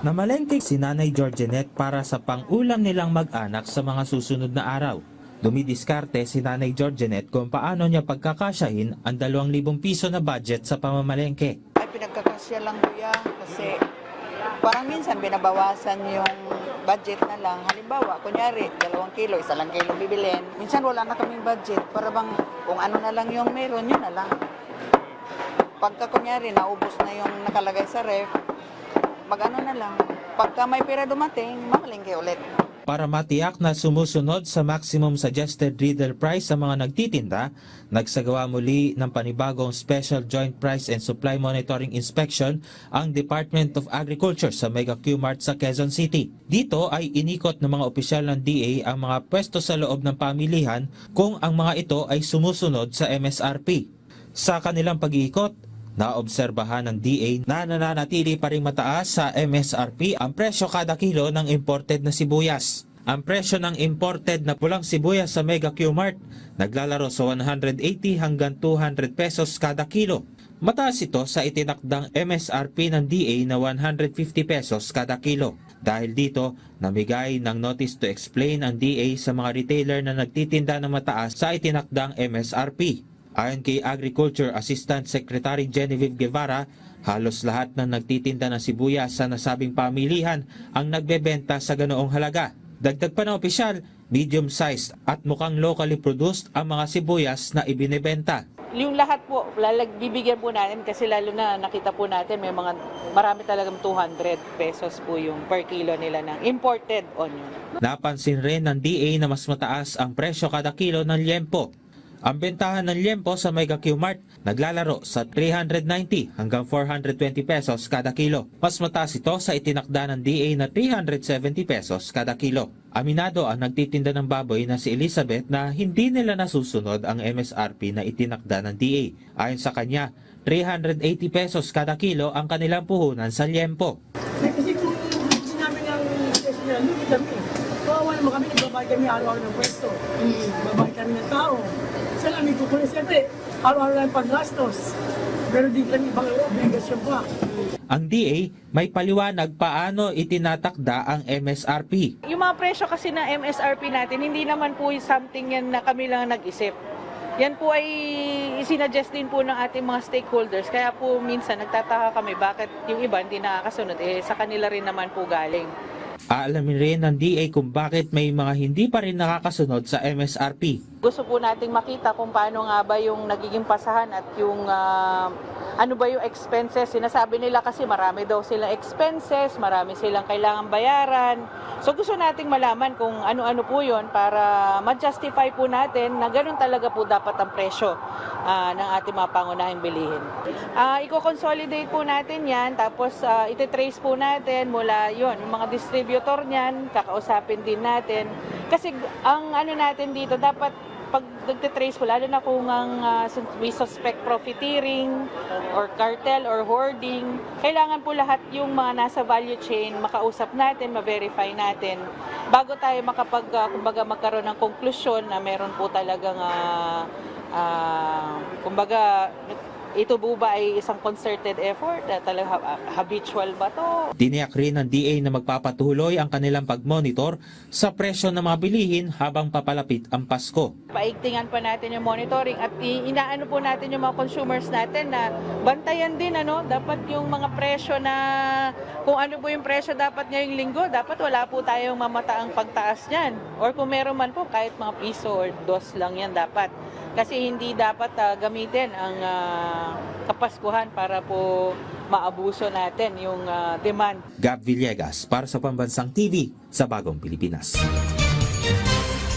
Namalengke si Nanay Georgianet para sa pang-ulam nilang mag-anak sa mga susunod na araw. Dumidiskarte si Nanay Georgianet kung paano niya pagkakasyahin ang 2,000 piso na budget sa pamamalengke. Ay, pinagkakasya lang kuya kasi parang minsan binabawasan yung budget na lang. Halimbawa, kunyari, 2 kilo, 1 lang kilo bibilin. Minsan wala na kaming budget para bang kung ano na lang yung meron, yun na lang. Pagka kunyari, naubos na yung nakalagay sa ref, mag-ano na lang. Pagka may pera dumating, mamalengke ulit. Para matiyak na sumusunod sa maximum suggested retail price sa mga nagtitinda, nagsagawa muli ng panibagong Special Joint Price and Supply Monitoring Inspection ang Department of Agriculture sa Mega Q-Mart sa Quezon City. Dito ay inikot ng mga opisyal ng DA ang mga pwesto sa loob ng pamilihan kung ang mga ito ay sumusunod sa MSRP. Sa kanilang pag-iikot, naobserbahan ng DA na nananatili pa rin mataas sa MSRP ang presyo kada kilo ng imported na sibuyas. Ang presyo ng imported na pulang sibuyas sa Mega Q-Mart naglalaro sa 180 hanggang 200 pesos kada kilo. Mataas ito sa itinakdang MSRP ng DA na 150 pesos kada kilo. Dahil dito, namigay ng notice to explain ang DA sa mga retailer na nagtitinda ng mataas sa itinakdang MSRP. Ayon kay Agriculture Assistant Secretary Genevieve Guevara, halos lahat ng nagtitinda ng sibuyas sa nasabing pamilihan ang nagbebenta sa ganoong halaga. Dagdag pa ng opisyal, medium-sized at mukhang locally produced ang mga sibuyas na ibinebenta. Yung lahat po, bibigyan po natin kasi lalo na nakita po natin may mga marami talagang 200 pesos po yung per kilo nila ng imported onion. Napansin rin ng DA na mas mataas ang presyo kada kilo ng liempo. Ang bentahan ng liempo sa Mega Q-Mart naglalaro sa 390 hanggang 420 pesos kada kilo. Mas mataas ito sa itinakda ng DA na 370 pesos kada kilo. Aminado ang nagtitinda ng baboy na si Elizabeth na hindi nila nasusunod ang MSRP na itinakda ng DA. Ayon sa kanya, 380 pesos kada kilo ang kanilang puhunan sa liempo. Kasi kung sinabi ng pwesto nila, hindi kami. Kawawa naman kami, nagbabayad kami araw-araw ng pwesto. Babayad kami ng tao. Sila may kukunin. Siyempre, araw-araw lang paggastos. Pero di lang ibang obligasyon pa. Ang DA may paliwanag paano itinatakda ang MSRP. Yung mga presyo kasi na MSRP natin, hindi naman po something yan na kami lang nag-isip. Yan po ay isinadjust din po ng ating mga stakeholders. Kaya po minsan nagtataka kami bakit yung iba hindi nakakasunod. Sa kanila rin naman po galing. Aalamin rin ng DA kung bakit may mga hindi pa rin nakakasunod sa MSRP. Gusto po nating makita kung paano nga ba yung nagiging pasahan at yung ano ba yung expenses. Sinasabi nila kasi marami daw silang expenses, marami silang kailangan bayaran. So gusto nating malaman kung ano-ano po yun para ma-justify po natin na ganun talaga po dapat ang presyo ng ating mga pangunahing bilihin. Iko-consolidate po natin yan, tapos ititrace po natin mula yun, yung mga distributor niyan, kakausapin din natin. Kasi ang ano natin dito, dapat pag nagtitrace po, lalo na kung may suspect profiteering or cartel or hoarding, kailangan po lahat yung mga nasa value chain makausap natin, ma-verify natin bago tayo kumbaga magkaroon ng konklusyon na meron po talagang kumbaga ito po ba ay isang concerted effort? Talaga habitual ba to? Tiniyak rin ng DA na magpapatuloy ang kanilang pag-monitor sa presyo ng mga bilihin habang papalapit ang Pasko. Paigtingan pa natin yung monitoring at inaano po natin yung mga consumers natin na bantayan din dapat yung mga presyo na kung ano po yung presyo dapat ngayong linggo, dapat wala po tayong mamataang pagtaas niyan. Or kung meron man po kahit mga piso or dos lang yan dapat. Kasi hindi dapat gamitin ang kapaskuhan para po maabuso natin yung demand. Gab Villegas para sa Pambansang TV sa Bagong Pilipinas.